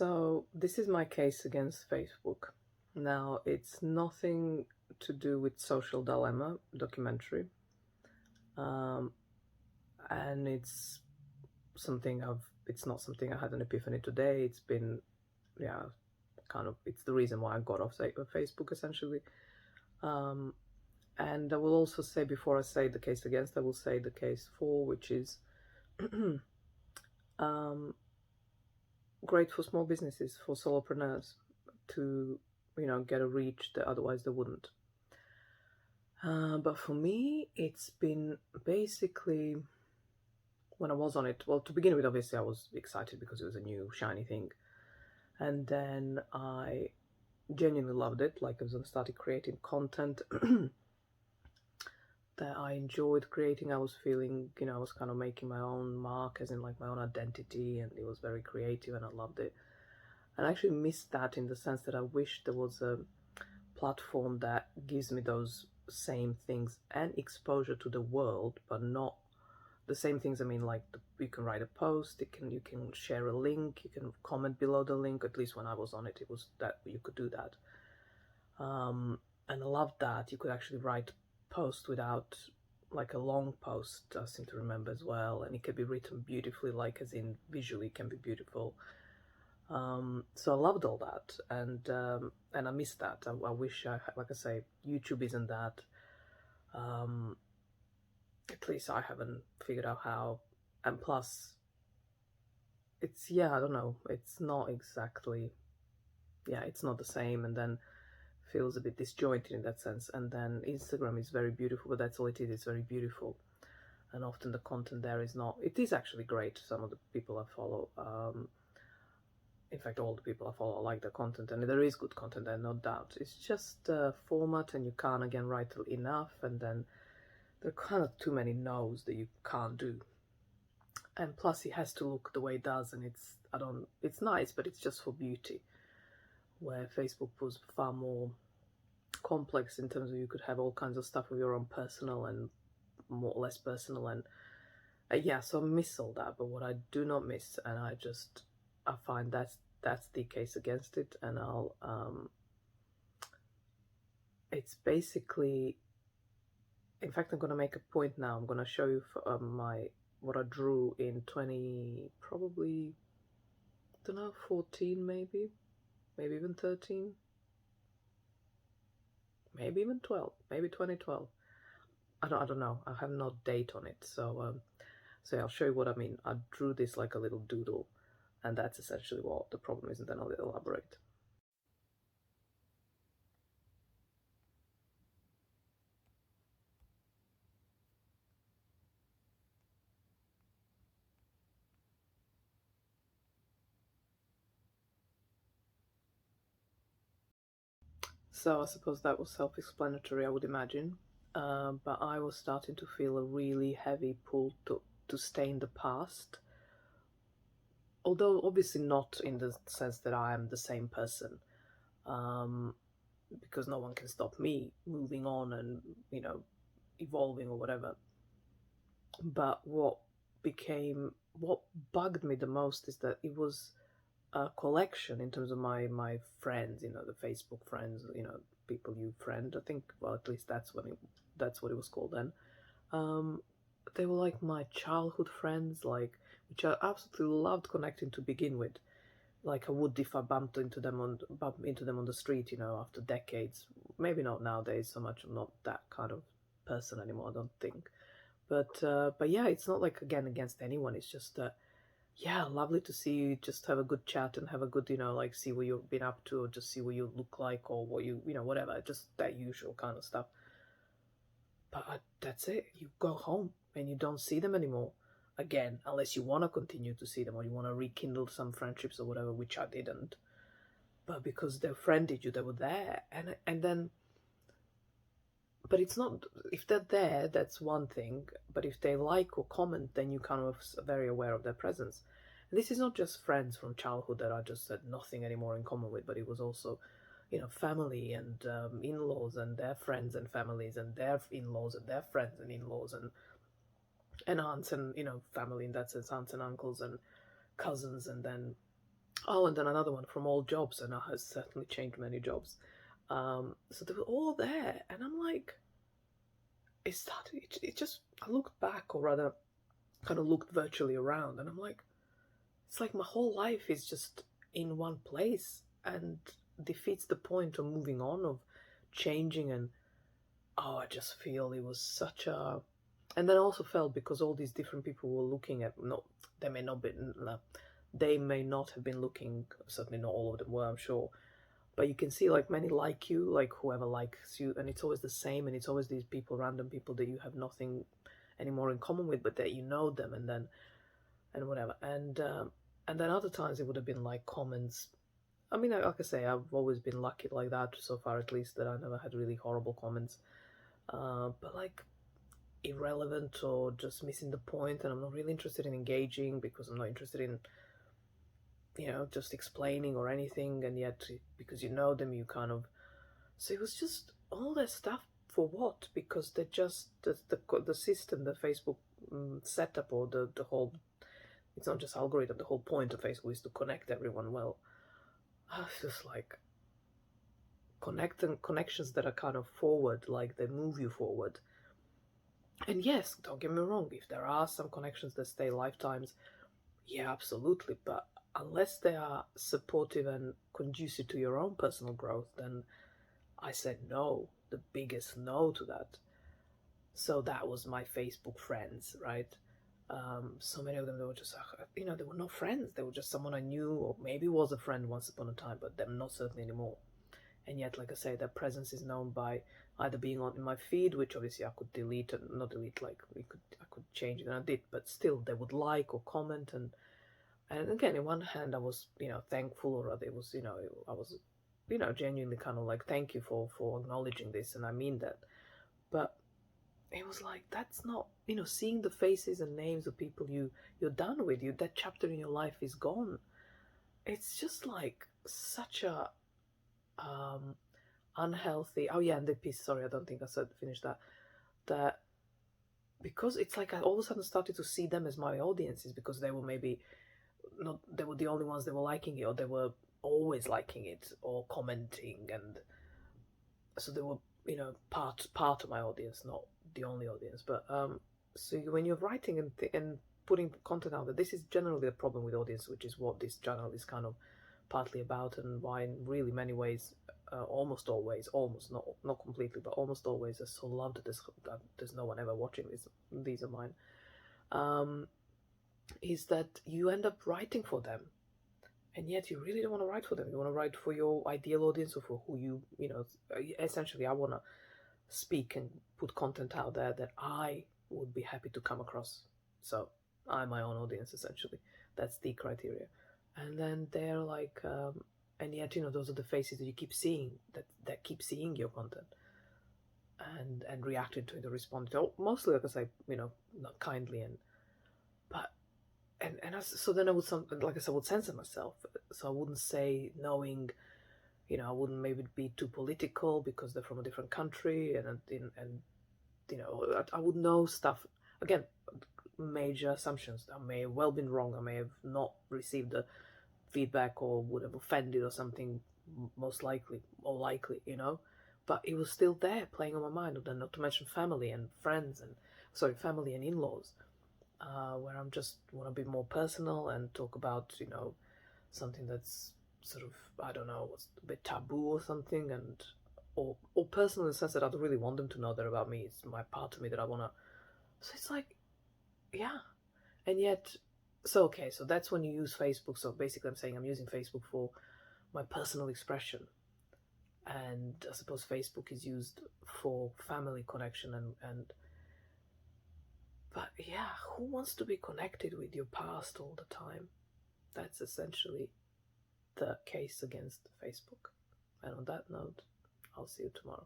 So this is my case against Facebook. Now, it's nothing to do with Social Dilemma documentary, um, and it's not something I had an epiphany today. It's been, yeah, it's the reason why I got off Facebook essentially. Um, and I will also say, before I say the case against, I will say the case for, which is um, great for small businesses, for solopreneurs to, get a reach that otherwise they wouldn't. But for me, it's been basically when I was on it. Well, to begin with, obviously, I was excited because it was a new shiny thing, and then I genuinely loved it. Like, as I started creating content that I enjoyed creating, I was feeling, I was kind of making my own mark, as in like my own identity, and it was very creative, and I loved it. And I actually missed that in the sense that I wish there was a platform that gives me those same things and exposure to the world, but not the same things. I mean, like you can write a post, you can share a link, you can comment below the link. At least when I was on it, it was that you could do that. And I loved that you could actually write post without like a long post, I seem to remember as well, and it could be written beautifully, like as in visually it can be beautiful. So I loved all that, and I miss that. I wish like I say, YouTube isn't that. At least I haven't figured out how. And plus, I don't know. It's not exactly, it's not the same, and then feels a bit disjointed in that sense. And then Instagram is very beautiful, but that's all it is. It's very beautiful, and often the content there is not. It is actually great. Some of the people I follow. In fact, all the people I follow like the content, and there is good content there, no doubt. It's just format, and you can't again write enough, and then there are kind of too many no's that you can't do. And plus, it has to look the way it does, and it's nice, but it's just for beauty. Where Facebook was far more complex in terms of you could have all kinds of stuff of your own personal and more or less personal, and so I miss all that. But what I do not miss, and I find that's the case against it, and it's basically, in fact, I'm going to make a point now. I'm going to show you what I drew in 20, probably, I don't know, 14 maybe even 13, maybe even 12, maybe 2012. I don't know. I have no date on it, so I'll show you what I mean. I drew this like a little doodle, and that's essentially what the problem is, and then I'll elaborate. So I suppose that was self-explanatory, I would imagine. But I was starting to feel a really heavy pull to stay in the past. Although obviously not in the sense that I am the same person. Because no one can stop me moving on and, evolving or whatever. But what bugged me the most is that it was a collection in terms of my friends, the Facebook friends, people you friend. I think, well, at least that's what it was called then. They were like my childhood friends, like, which I absolutely loved connecting to begin with. Like I would if I bumped into them on the street, after decades. Maybe not nowadays so much. I'm not that kind of person anymore, I don't think. But yeah, it's not like again against anyone. It's just lovely to see you, just have a good chat and have a good, like see what you've been up to, or just see what you look like, or what whatever, just that usual kind of stuff. But that's it. You go home and you don't see them anymore. Again, unless you want to continue to see them, or you want to rekindle some friendships or whatever, which I didn't. But because they friended you, they were there, and then. But it's not, if they're there, that's one thing. But if they like or comment, then you kind of very aware of their presence. And this is not just friends from childhood that I just had nothing anymore in common with, but it was also, family and in-laws and their friends and families and their in-laws and their friends and in-laws and aunts and, family in that sense, aunts and uncles and cousins, and then Oh, and then another one from all jobs, and I has certainly changed many jobs. So they were all there, and I'm like, is that it? It just I looked back, or rather, kind of looked virtually around, and I'm like, it's like my whole life is just in one place, and defeats the point of moving on, of changing, and oh, I just feel it was such a. And then I also felt because all these different people were looking at no, they may not be, no, they may not have been looking. Certainly, not all of them were, I'm sure. But you can see like many like you, like whoever likes you, and it's always the same, and it's always these people, random people that you have nothing anymore in common with, but that you know them, and then and whatever, and then other times it would have been like comments. I mean, like I say, I've always been lucky like that so far, at least that I never had really horrible comments. But like irrelevant or just missing the point, and I'm not really interested in engaging because I'm not interested in just explaining or anything, and yet because you know them, you kind of. So it was just all that stuff for what? Because they just the system, the Facebook setup, or the whole. It's not just algorithm. The whole point of Facebook is to connect everyone. Well, it's just like connections that are kind of forward, like they move you forward. And yes, don't get me wrong. If there are some connections that stay lifetimes, yeah, absolutely. But unless they are supportive and conducive to your own personal growth, then I said no, the biggest no to that. So that was my Facebook friends, right? So many of them, they were just, they were not friends. They were just someone I knew, or maybe was a friend once upon a time, but them not certainly anymore. And yet, like I say, their presence is known by either being on in my feed, which obviously I could delete and not delete, like I could change it, and I did, but still they would like or comment, and again, in one hand, I was thankful, or rather, it was I was genuinely kind of like thank you for acknowledging this, and I mean that, but it was like that's not seeing the faces and names of people you're done with, you that chapter in your life is gone. It's just like such a um unhealthy. Oh yeah, and the piece, sorry, I don't think I said finished that because it's like I all of a sudden started to see them as my audiences, because they were maybe not, they were the only ones that were liking it, or they were always liking it or commenting, and so they were part of my audience, not the only audience. But so when you're writing and putting content out there, this is generally the problem with audience, which is what this channel is kind of partly about, and why in really many ways, almost always, almost not completely, but almost always, I so love that there's no one ever watching these are mine. Is that you end up writing for them, and yet you really don't want to write for them. You want to write for your ideal audience, or for who essentially I want to speak and put content out there that I would be happy to come across. So I'm my own audience, essentially. That's the criteria. And then they're like, and yet those are the faces that you keep seeing, that keep seeing your content and reacting to it, or responding to it. Mostly, like I say, not kindly, and but so then I would, like I said, I would censor myself, so I wouldn't say, knowing, I wouldn't maybe be too political because they're from a different country, and I would know stuff. Again, major assumptions. I may have well been wrong. I may have not received the feedback, or would have offended or something. Most likely, or likely, but it was still there, playing on my mind. And then, not to mention family and friends, and sorry, family and in-laws, where I'm just want to be more personal and talk about something that's sort of, I don't know, what's a bit taboo or something, and or personal in the sense that I don't really want them to know that about me. It's my part of me that I want to. So it's like, yeah, and yet, so okay, so that's when you use Facebook. So basically, I'm saying I'm using Facebook for my personal expression, and I suppose Facebook is used for family connection, and but yeah, who wants to be connected with your past all the time? That's essentially the case against Facebook. And on that note, I'll see you tomorrow.